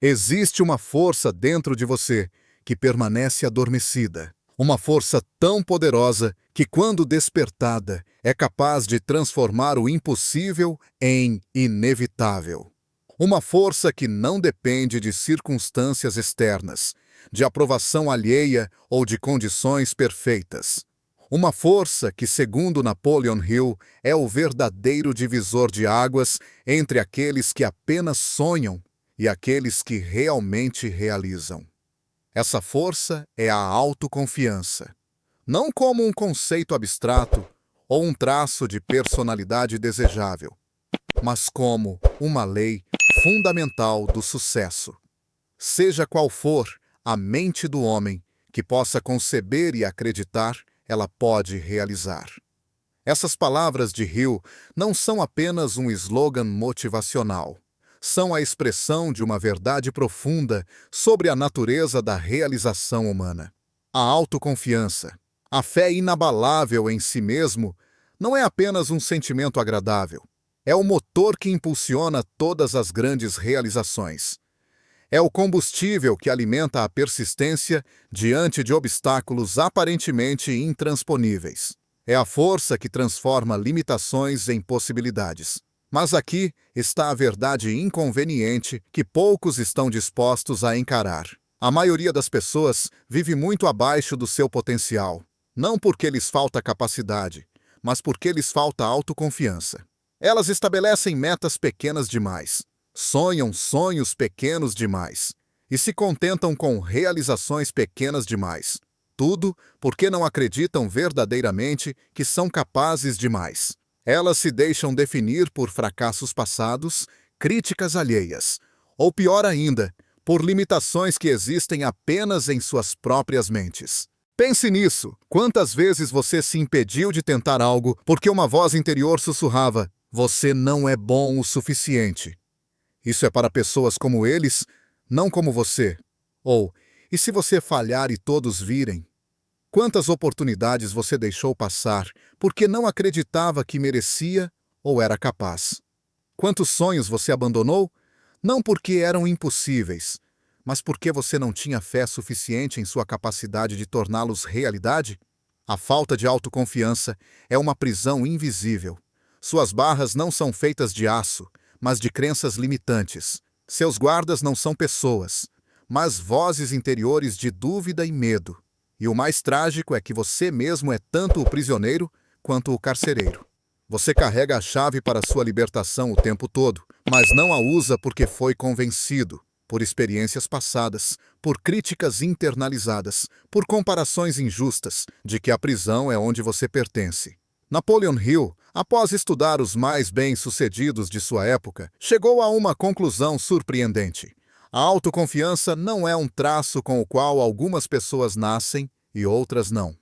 Existe uma força dentro de você que permanece adormecida. Uma força tão poderosa que, quando despertada, é capaz de transformar o impossível em inevitável. Uma força que não depende de circunstâncias externas, de aprovação alheia ou de condições perfeitas. Uma força que, segundo Napoleon Hill, é o verdadeiro divisor de águas entre aqueles que apenas sonham e aqueles que realmente realizam. Essa força é a autoconfiança, não como um conceito abstrato ou um traço de personalidade desejável, mas como uma lei fundamental do sucesso. Seja qual for a mente do homem que possa conceber e acreditar, ela pode realizar. Essas palavras de Hill não são apenas um slogan motivacional. São a expressão de uma verdade profunda sobre a natureza da realização humana. A autoconfiança, a fé inabalável em si mesmo, não é apenas um sentimento agradável. É o motor que impulsiona todas as grandes realizações. É o combustível que alimenta a persistência diante de obstáculos aparentemente intransponíveis. É a força que transforma limitações em possibilidades. Mas aqui está a verdade inconveniente que poucos estão dispostos a encarar. A maioria das pessoas vive muito abaixo do seu potencial, não porque lhes falta capacidade, mas porque lhes falta autoconfiança. Elas estabelecem metas pequenas demais, sonham sonhos pequenos demais e se contentam com realizações pequenas demais. Tudo porque não acreditam verdadeiramente que são capazes demais. Elas se deixam definir por fracassos passados, críticas alheias, ou pior ainda, por limitações que existem apenas em suas próprias mentes. Pense nisso. Quantas vezes você se impediu de tentar algo porque uma voz interior sussurrava: "Você não é bom o suficiente. Isso é para pessoas como eles, não como você." Ou, "E se você falhar e todos virem?" Quantas oportunidades você deixou passar porque não acreditava que merecia ou era capaz? Quantos sonhos você abandonou? Não porque eram impossíveis, mas porque você não tinha fé suficiente em sua capacidade de torná-los realidade? A falta de autoconfiança é uma prisão invisível. Suas barras não são feitas de aço, mas de crenças limitantes. Seus guardas não são pessoas, mas vozes interiores de dúvida e medo. E o mais trágico é que você mesmo é tanto o prisioneiro quanto o carcereiro. Você carrega a chave para sua libertação o tempo todo, mas não a usa porque foi convencido, por experiências passadas, por críticas internalizadas, por comparações injustas de que a prisão é onde você pertence. Napoleon Hill, após estudar os mais bem-sucedidos de sua época, chegou a uma conclusão surpreendente. A autoconfiança não é um traço com o qual algumas pessoas nascem e outras não.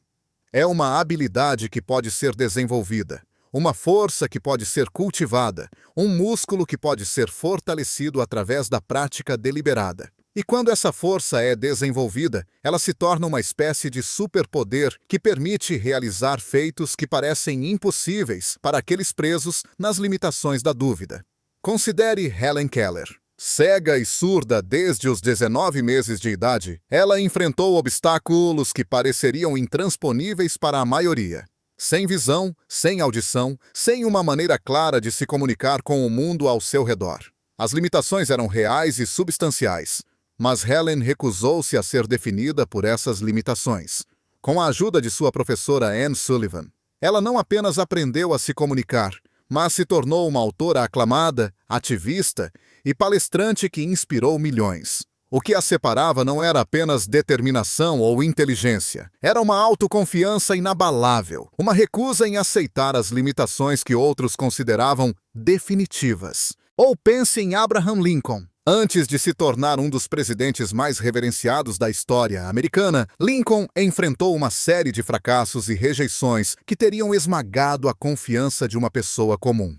É uma habilidade que pode ser desenvolvida, uma força que pode ser cultivada, um músculo que pode ser fortalecido através da prática deliberada. E quando essa força é desenvolvida, ela se torna uma espécie de superpoder que permite realizar feitos que parecem impossíveis para aqueles presos nas limitações da dúvida. Considere Helen Keller. Cega e surda desde os 19 meses de idade, ela enfrentou obstáculos que pareceriam intransponíveis para a maioria. Sem visão, sem audição, sem uma maneira clara de se comunicar com o mundo ao seu redor. As limitações eram reais e substanciais, mas Helen recusou-se a ser definida por essas limitações. Com a ajuda de sua professora Anne Sullivan, ela não apenas aprendeu a se comunicar, mas se tornou uma autora aclamada, ativista e palestrante que inspirou milhões. O que a separava não era apenas determinação ou inteligência. Era uma autoconfiança inabalável, uma recusa em aceitar as limitações que outros consideravam definitivas. Ou pense em Abraham Lincoln. Antes de se tornar um dos presidentes mais reverenciados da história americana, Lincoln enfrentou uma série de fracassos e rejeições que teriam esmagado a confiança de uma pessoa comum.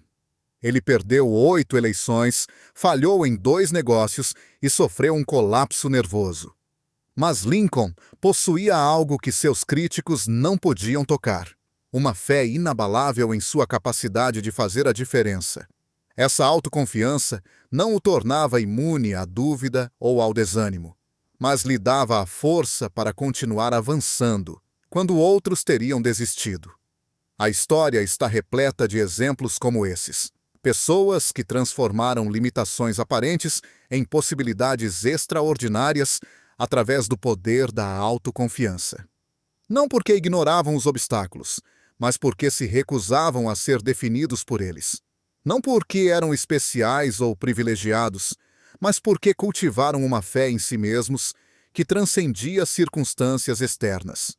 Ele perdeu 8 eleições, falhou em 2 negócios e sofreu um colapso nervoso. Mas Lincoln possuía algo que seus críticos não podiam tocar: uma fé inabalável em sua capacidade de fazer a diferença. Essa autoconfiança não o tornava imune à dúvida ou ao desânimo, mas lhe dava a força para continuar avançando, quando outros teriam desistido. A história está repleta de exemplos como esses. Pessoas que transformaram limitações aparentes em possibilidades extraordinárias através do poder da autoconfiança. Não porque ignoravam os obstáculos, mas porque se recusavam a ser definidos por eles. Não porque eram especiais ou privilegiados, mas porque cultivaram uma fé em si mesmos que transcendia circunstâncias externas.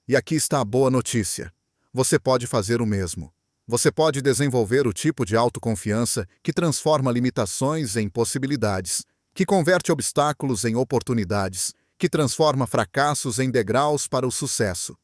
E aqui está a boa notícia. Você pode fazer o mesmo. Você pode desenvolver o tipo de autoconfiança que transforma limitações em possibilidades, que converte obstáculos em oportunidades, que transforma fracassos em degraus para o sucesso.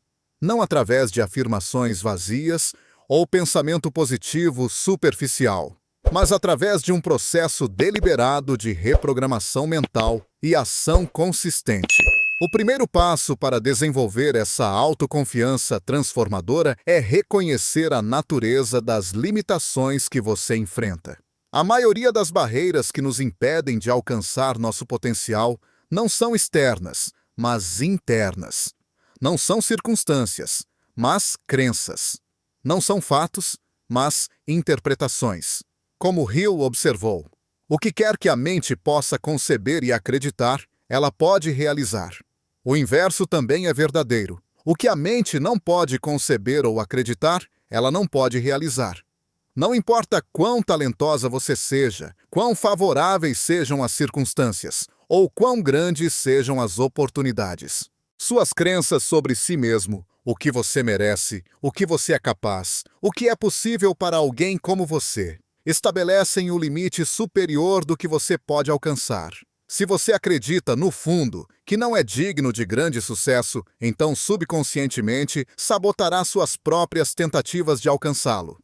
Não através de afirmações vazias ou pensamento positivo superficial, mas através de um processo deliberado de reprogramação mental e ação consistente. O primeiro passo para desenvolver essa autoconfiança transformadora é reconhecer a natureza das limitações que você enfrenta. A maioria das barreiras que nos impedem de alcançar nosso potencial não são externas, mas internas. Não são circunstâncias, mas crenças. Não são fatos, mas interpretações. Como Hill observou, o que quer que a mente possa conceber e acreditar, ela pode realizar. O inverso também é verdadeiro. O que a mente não pode conceber ou acreditar, ela não pode realizar. Não importa quão talentosa você seja, quão favoráveis sejam as circunstâncias, ou quão grandes sejam as oportunidades. Suas crenças sobre si mesmo, o que você merece, o que você é capaz, o que é possível para alguém como você, estabelecem o limite superior do que você pode alcançar. Se você acredita, no fundo, que não é digno de grande sucesso, então subconscientemente sabotará suas próprias tentativas de alcançá-lo.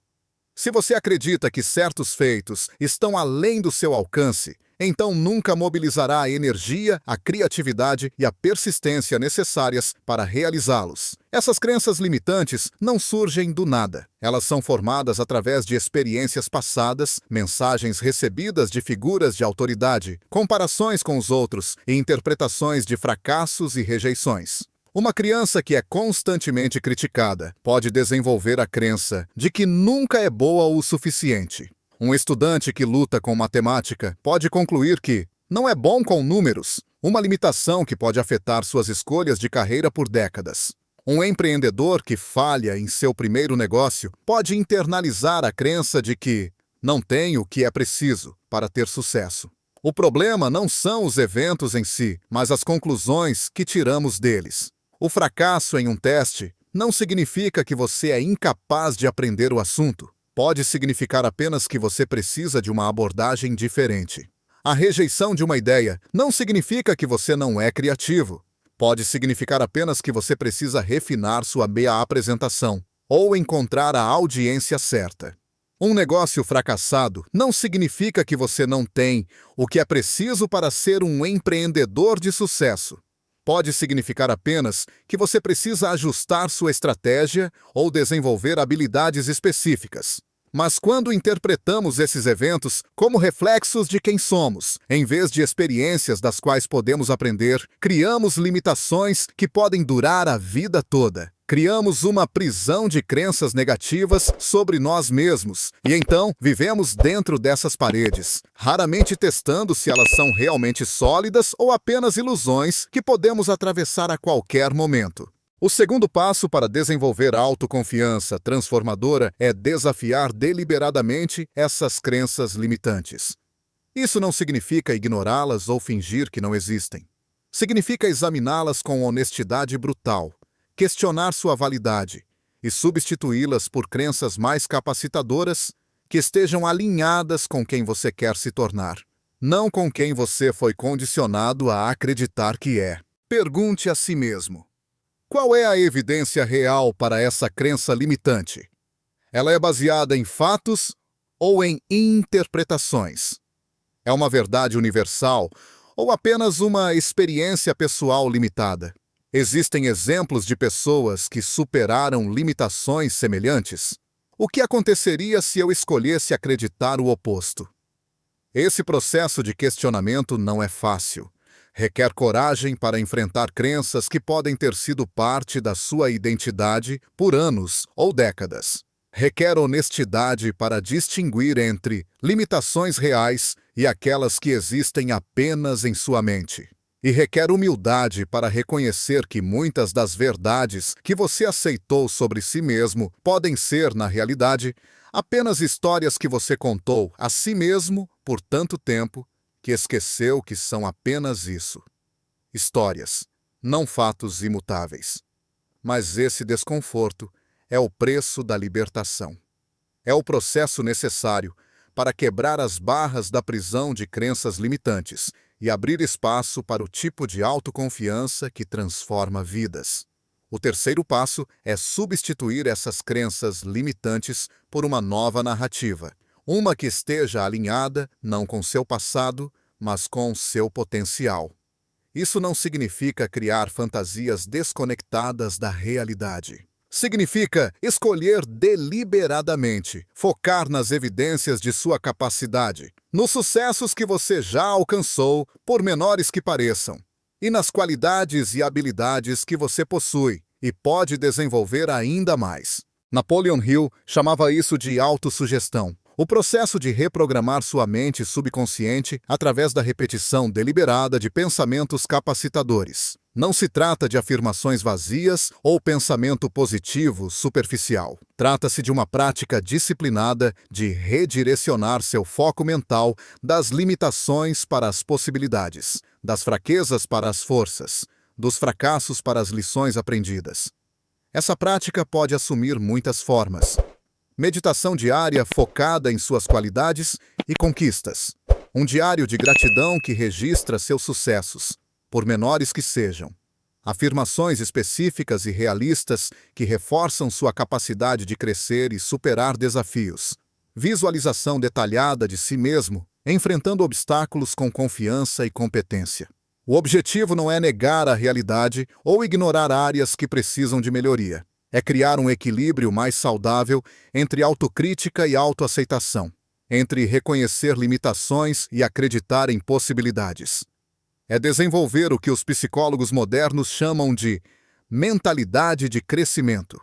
Se você acredita que certos feitos estão além do seu alcance, então nunca mobilizará a energia, a criatividade e a persistência necessárias para realizá-los. Essas crenças limitantes não surgem do nada. Elas são formadas através de experiências passadas, mensagens recebidas de figuras de autoridade, comparações com os outros e interpretações de fracassos e rejeições. Uma criança que é constantemente criticada pode desenvolver a crença de que nunca é boa o suficiente. Um estudante que luta com matemática pode concluir que não é bom com números, uma limitação que pode afetar suas escolhas de carreira por décadas. Um empreendedor que falha em seu primeiro negócio pode internalizar a crença de que não tem o que é preciso para ter sucesso. O problema não são os eventos em si, mas as conclusões que tiramos deles. O fracasso em um teste não significa que você é incapaz de aprender o assunto. Pode significar apenas que você precisa de uma abordagem diferente. A rejeição de uma ideia não significa que você não é criativo. Pode significar apenas que você precisa refinar sua meia apresentação ou encontrar a audiência certa. Um negócio fracassado não significa que você não tem o que é preciso para ser um empreendedor de sucesso. Pode significar apenas que você precisa ajustar sua estratégia ou desenvolver habilidades específicas. Mas quando interpretamos esses eventos como reflexos de quem somos, em vez de experiências das quais podemos aprender, criamos limitações que podem durar a vida toda. Criamos uma prisão de crenças negativas sobre nós mesmos e então vivemos dentro dessas paredes, raramente testando se elas são realmente sólidas ou apenas ilusões que podemos atravessar a qualquer momento. O segundo passo para desenvolver a autoconfiança transformadora é desafiar deliberadamente essas crenças limitantes. Isso não significa ignorá-las ou fingir que não existem. Significa examiná-las com honestidade brutal, questionar sua validade e substituí-las por crenças mais capacitadoras que estejam alinhadas com quem você quer se tornar, não com quem você foi condicionado a acreditar que é. Pergunte a si mesmo: qual é a evidência real para essa crença limitante? Ela é baseada em fatos ou em interpretações? É uma verdade universal ou apenas uma experiência pessoal limitada? Existem exemplos de pessoas que superaram limitações semelhantes? O que aconteceria se eu escolhesse acreditar o oposto? Esse processo de questionamento não é fácil. Requer coragem para enfrentar crenças que podem ter sido parte da sua identidade por anos ou décadas. Requer honestidade para distinguir entre limitações reais e aquelas que existem apenas em sua mente. E requer humildade para reconhecer que muitas das verdades que você aceitou sobre si mesmo podem ser, na realidade, apenas histórias que você contou a si mesmo por tanto tempo que esqueceu que são apenas isso. Histórias, não fatos imutáveis. Mas esse desconforto é o preço da libertação. É o processo necessário para quebrar as barras da prisão de crenças limitantes e abrir espaço para o tipo de autoconfiança que transforma vidas. O terceiro passo é substituir essas crenças limitantes por uma nova narrativa, uma que esteja alinhada não com seu passado, mas com seu potencial. Isso não significa criar fantasias desconectadas da realidade. Significa escolher deliberadamente, focar nas evidências de sua capacidade, nos sucessos que você já alcançou, por menores que pareçam, e nas qualidades e habilidades que você possui e pode desenvolver ainda mais. Napoleon Hill chamava isso de autossugestão, o processo de reprogramar sua mente subconsciente através da repetição deliberada de pensamentos capacitadores. Não se trata de afirmações vazias ou pensamento positivo superficial. Trata-se de uma prática disciplinada de redirecionar seu foco mental das limitações para as possibilidades, das fraquezas para as forças, dos fracassos para as lições aprendidas. Essa prática pode assumir muitas formas. Meditação diária focada em suas qualidades e conquistas. Um diário de gratidão que registra seus sucessos, por menores que sejam. Afirmações específicas e realistas que reforçam sua capacidade de crescer e superar desafios. Visualização detalhada de si mesmo, enfrentando obstáculos com confiança e competência. O objetivo não é negar a realidade ou ignorar áreas que precisam de melhoria. É criar um equilíbrio mais saudável entre autocrítica e autoaceitação, entre reconhecer limitações e acreditar em possibilidades. É desenvolver o que os psicólogos modernos chamam de mentalidade de crescimento.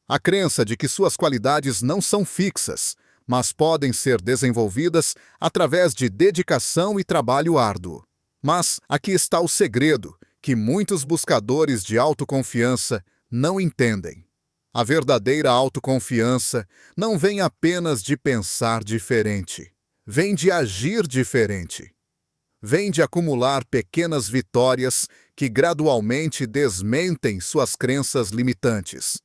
A crença de que suas qualidades não são fixas, mas podem ser desenvolvidas através de dedicação e trabalho árduo. Mas aqui está o segredo que muitos buscadores de autoconfiança não entendem. A verdadeira autoconfiança não vem apenas de pensar diferente, vem de agir diferente. Vem de acumular pequenas vitórias que gradualmente desmentem suas crenças limitantes.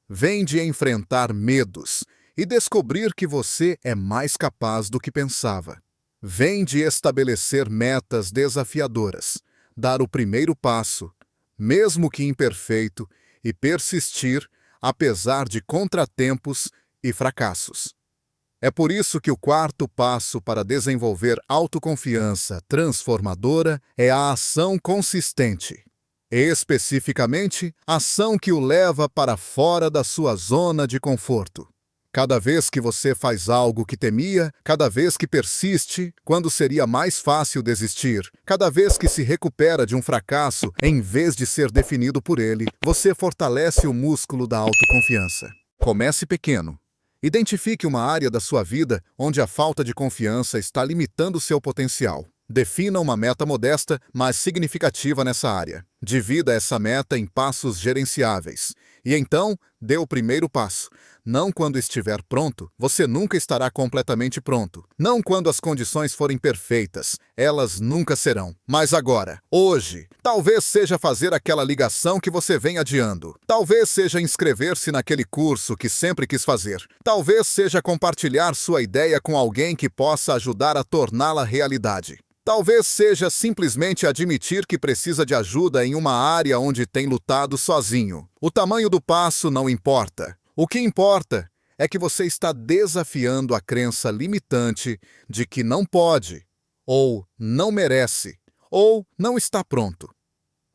Vem de enfrentar medos e descobrir que você é mais capaz do que pensava. Vem de estabelecer metas desafiadoras, dar o primeiro passo, mesmo que imperfeito, e persistir apesar de contratempos e fracassos. É por isso que o quarto passo para desenvolver autoconfiança transformadora é a ação consistente. Especificamente, ação que o leva para fora da sua zona de conforto. Cada vez que você faz algo que temia, cada vez que persiste, quando seria mais fácil desistir, cada vez que se recupera de um fracasso, em vez de ser definido por ele, você fortalece o músculo da autoconfiança. Comece pequeno. Identifique uma área da sua vida onde a falta de confiança está limitando seu potencial. Defina uma meta modesta, mas significativa nessa área. Divida essa meta em passos gerenciáveis. E então, dê o primeiro passo. Não quando estiver pronto, você nunca estará completamente pronto. Não quando as condições forem perfeitas, elas nunca serão. Mas agora, hoje, talvez seja fazer aquela ligação que você vem adiando. Talvez seja inscrever-se naquele curso que sempre quis fazer. Talvez seja compartilhar sua ideia com alguém que possa ajudar a torná-la realidade. Talvez seja simplesmente admitir que precisa de ajuda em uma área onde tem lutado sozinho. O tamanho do passo não importa. O que importa é que você está desafiando a crença limitante de que não pode, ou não merece, ou não está pronto.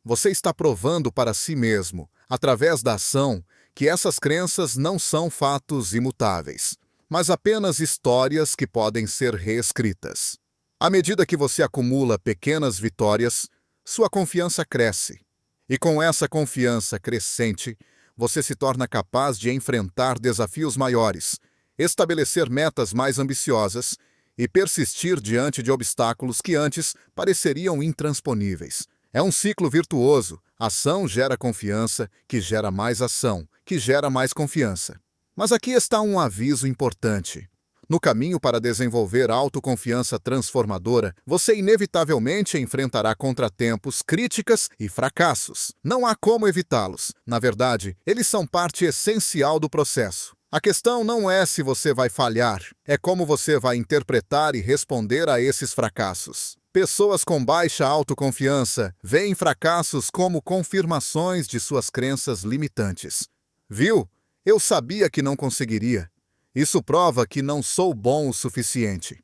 Você está provando para si mesmo, através da ação, que essas crenças não são fatos imutáveis, mas apenas histórias que podem ser reescritas. À medida que você acumula pequenas vitórias, sua confiança cresce. E com essa confiança crescente, você se torna capaz de enfrentar desafios maiores, estabelecer metas mais ambiciosas e persistir diante de obstáculos que antes pareceriam intransponíveis. É um ciclo virtuoso. Ação gera confiança, que gera mais ação, que gera mais confiança. Mas aqui está um aviso importante. No caminho para desenvolver autoconfiança transformadora, você inevitavelmente enfrentará contratempos, críticas e fracassos. Não há como evitá-los. Na verdade, eles são parte essencial do processo. A questão não é se você vai falhar, é como você vai interpretar e responder a esses fracassos. Pessoas com baixa autoconfiança veem fracassos como confirmações de suas crenças limitantes. Viu? Eu sabia que não conseguiria. Isso prova que não sou bom o suficiente.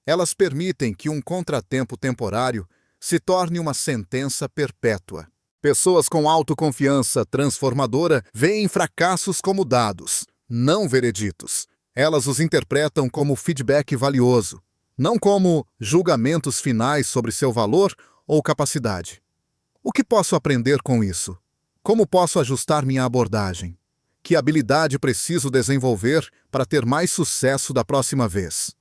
Elas permitem que um contratempo temporário se torne uma sentença perpétua. Pessoas com autoconfiança transformadora veem fracassos como dados, não vereditos. Elas os interpretam como feedback valioso, não como julgamentos finais sobre seu valor ou capacidade. O que posso aprender com isso? Como posso ajustar minha abordagem? Que habilidade preciso desenvolver para ter mais sucesso da próxima vez?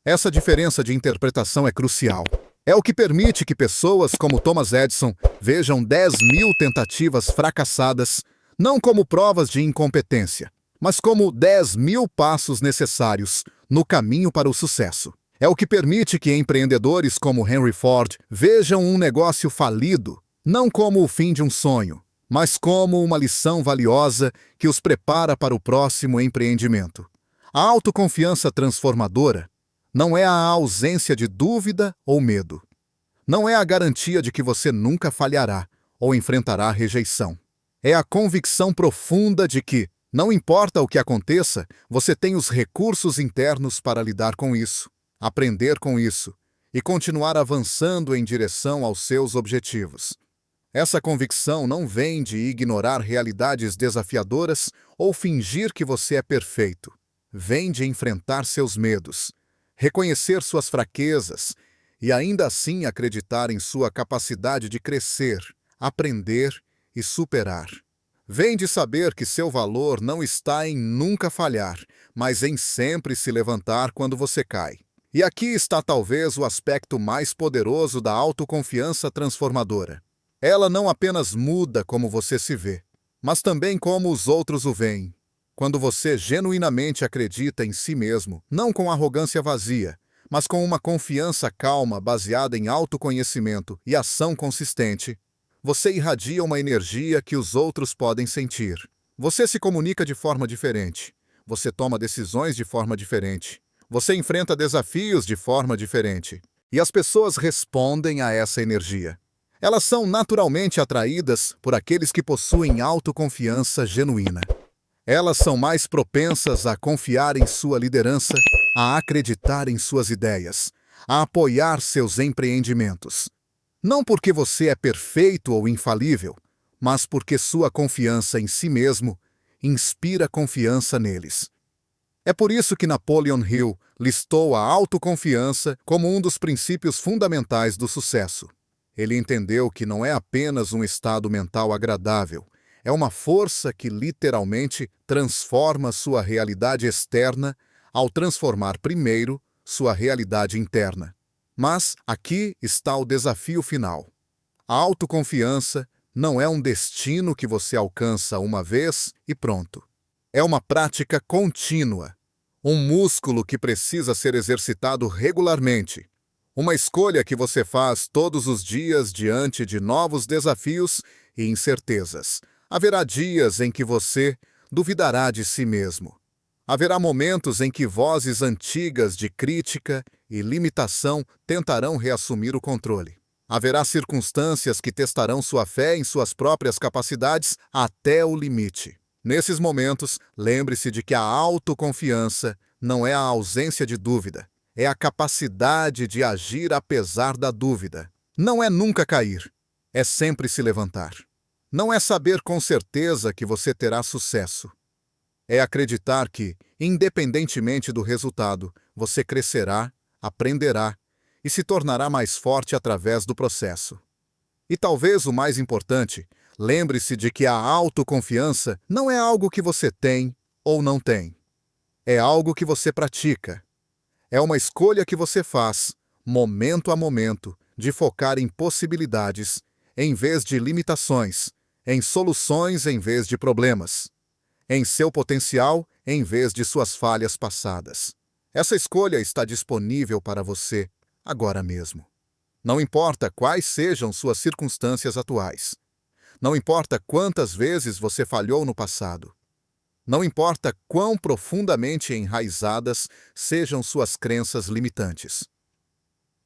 Essa diferença de interpretação é crucial. É o que permite que pessoas como Thomas Edison vejam 10.000 tentativas fracassadas não como provas de incompetência, mas como 10.000 passos necessários no caminho para o sucesso. É o que permite que empreendedores como Henry Ford vejam um negócio falido não como o fim de um sonho, mas como uma lição valiosa que os prepara para o próximo empreendimento. A autoconfiança transformadora não é a ausência de dúvida ou medo. Não é a garantia de que você nunca falhará ou enfrentará rejeição. É a convicção profunda de que, não importa o que aconteça, você tem os recursos internos para lidar com isso, aprender com isso e continuar avançando em direção aos seus objetivos. Essa convicção não vem de ignorar realidades desafiadoras ou fingir que você é perfeito. Vem de enfrentar seus medos, reconhecer suas fraquezas e ainda assim acreditar em sua capacidade de crescer, aprender e superar. Vem de saber que seu valor não está em nunca falhar, mas em sempre se levantar quando você cai. E aqui está talvez o aspecto mais poderoso da autoconfiança transformadora. Ela não apenas muda como você se vê, mas também como os outros o veem. Quando você genuinamente acredita em si mesmo, não com arrogância vazia, mas com uma confiança calma baseada em autoconhecimento e ação consistente, você irradia uma energia que os outros podem sentir. Você se comunica de forma diferente. Você toma decisões de forma diferente. Você enfrenta desafios de forma diferente. E as pessoas respondem a essa energia. Elas são naturalmente atraídas por aqueles que possuem autoconfiança genuína. Elas são mais propensas a confiar em sua liderança, a acreditar em suas ideias, a apoiar seus empreendimentos. Não porque você é perfeito ou infalível, mas porque sua confiança em si mesmo inspira confiança neles. É por isso que Napoleon Hill listou a autoconfiança como um dos princípios fundamentais do sucesso. Ele entendeu que não é apenas um estado mental agradável, é uma força que literalmente transforma sua realidade externa ao transformar primeiro sua realidade interna. Mas aqui está o desafio final. A autoconfiança não é um destino que você alcança uma vez e pronto. É uma prática contínua, um músculo que precisa ser exercitado regularmente. Uma escolha que você faz todos os dias diante de novos desafios e incertezas. Haverá dias em que você duvidará de si mesmo. Haverá momentos em que vozes antigas de crítica e limitação tentarão reassumir o controle. Haverá circunstâncias que testarão sua fé em suas próprias capacidades até o limite. Nesses momentos, lembre-se de que a autoconfiança não é a ausência de dúvida. É a capacidade de agir apesar da dúvida. Não é nunca cair, é sempre se levantar. Não é saber com certeza que você terá sucesso. É acreditar que, independentemente do resultado, você crescerá, aprenderá e se tornará mais forte através do processo. E talvez o mais importante, lembre-se de que a autoconfiança não é algo que você tem ou não tem. É algo que você pratica. É uma escolha que você faz, momento a momento, de focar em possibilidades, em vez de limitações, em soluções em vez de problemas, em seu potencial em vez de suas falhas passadas. Essa escolha está disponível para você agora mesmo. Não importa quais sejam suas circunstâncias atuais. Não importa quantas vezes você falhou no passado. Não importa quão profundamente enraizadas sejam suas crenças limitantes.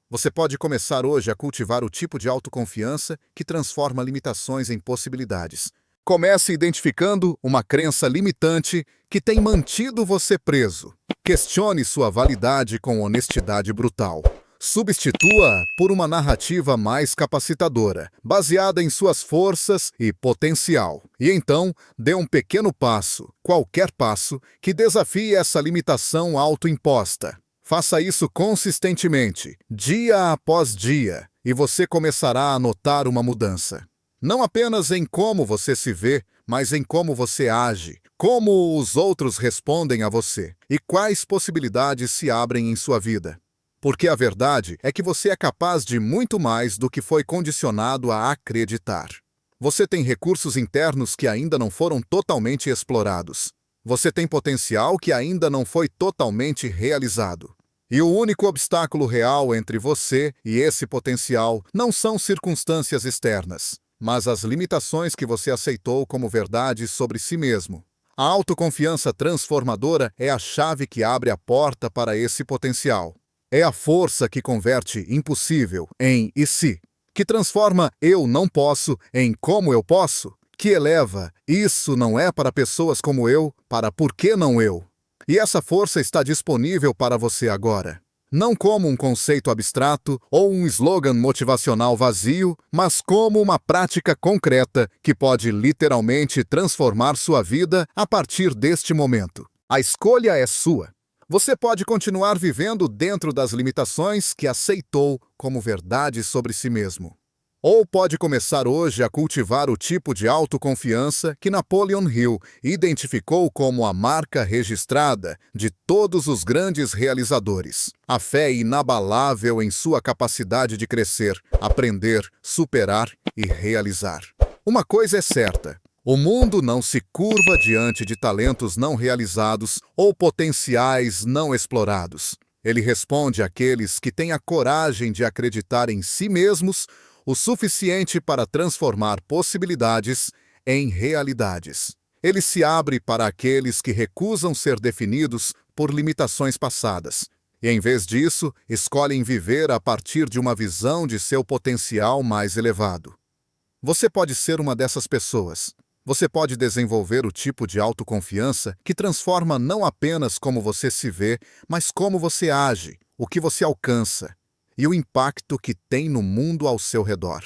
Você pode começar hoje a cultivar o tipo de autoconfiança que transforma limitações em possibilidades. Comece identificando uma crença limitante que tem mantido você preso. Questione sua validade com honestidade brutal. Substitua-a por uma narrativa mais capacitadora, baseada em suas forças e potencial. E então, dê um pequeno passo, qualquer passo, que desafie essa limitação autoimposta. Faça isso consistentemente, dia após dia, e você começará a notar uma mudança. Não apenas em como você se vê, mas em como você age, como os outros respondem a você e quais possibilidades se abrem em sua vida. Porque a verdade é que você é capaz de muito mais do que foi condicionado a acreditar. Você tem recursos internos que ainda não foram totalmente explorados. Você tem potencial que ainda não foi totalmente realizado. E o único obstáculo real entre você e esse potencial não são circunstâncias externas, mas as limitações que você aceitou como verdade sobre si mesmo. A autoconfiança transformadora é a chave que abre a porta para esse potencial. É a força que converte impossível em e se, que transforma eu não posso em como eu posso, que eleva isso não é para pessoas como eu para por que não eu. E essa força está disponível para você agora. Não como um conceito abstrato ou um slogan motivacional vazio, mas como uma prática concreta que pode literalmente transformar sua vida a partir deste momento. A escolha é sua. Você pode continuar vivendo dentro das limitações que aceitou como verdade sobre si mesmo. Ou pode começar hoje a cultivar o tipo de autoconfiança que Napoleon Hill identificou como a marca registrada de todos os grandes realizadores. A fé inabalável em sua capacidade de crescer, aprender, superar e realizar. Uma coisa é certa: o mundo não se curva diante de talentos não realizados ou potenciais não explorados. Ele responde àqueles que têm a coragem de acreditar em si mesmos o suficiente para transformar possibilidades em realidades. Ele se abre para aqueles que recusam ser definidos por limitações passadas e, em vez disso, escolhem viver a partir de uma visão de seu potencial mais elevado. Você pode ser uma dessas pessoas. Você pode desenvolver o tipo de autoconfiança que transforma não apenas como você se vê, mas como você age, o que você alcança e o impacto que tem no mundo ao seu redor.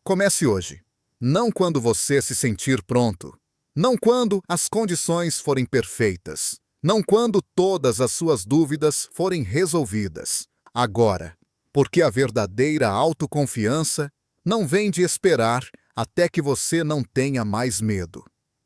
Comece hoje. Não quando você se sentir pronto. Não quando as condições forem perfeitas. Não quando todas as suas dúvidas forem resolvidas. Agora. Porque a verdadeira autoconfiança não vem de esperar até que você não tenha mais medo.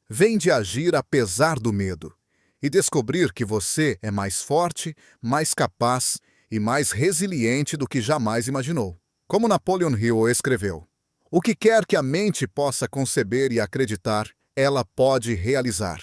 Vem de agir apesar do medo e descobrir que você é mais forte, mais capaz e mais resiliente do que jamais imaginou. Como Napoleon Hill escreveu: o que quer que a mente possa conceber e acreditar, ela pode realizar.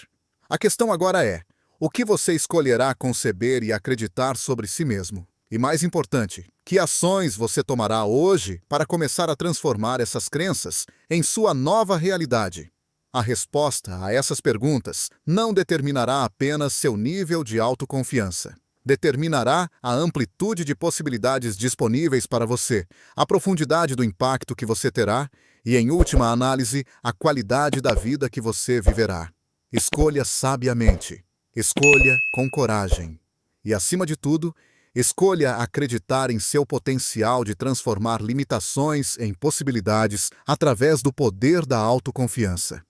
A questão agora é: o que você escolherá conceber e acreditar sobre si mesmo? E mais importante, que ações você tomará hoje para começar a transformar essas crenças em sua nova realidade? A resposta a essas perguntas não determinará apenas seu nível de autoconfiança. Determinará a amplitude de possibilidades disponíveis para você, a profundidade do impacto que você terá e, em última análise, a qualidade da vida que você viverá. Escolha sabiamente. Escolha com coragem. E, acima de tudo, Escolha acreditar em seu potencial de transformar limitações em possibilidades através do poder da autoconfiança.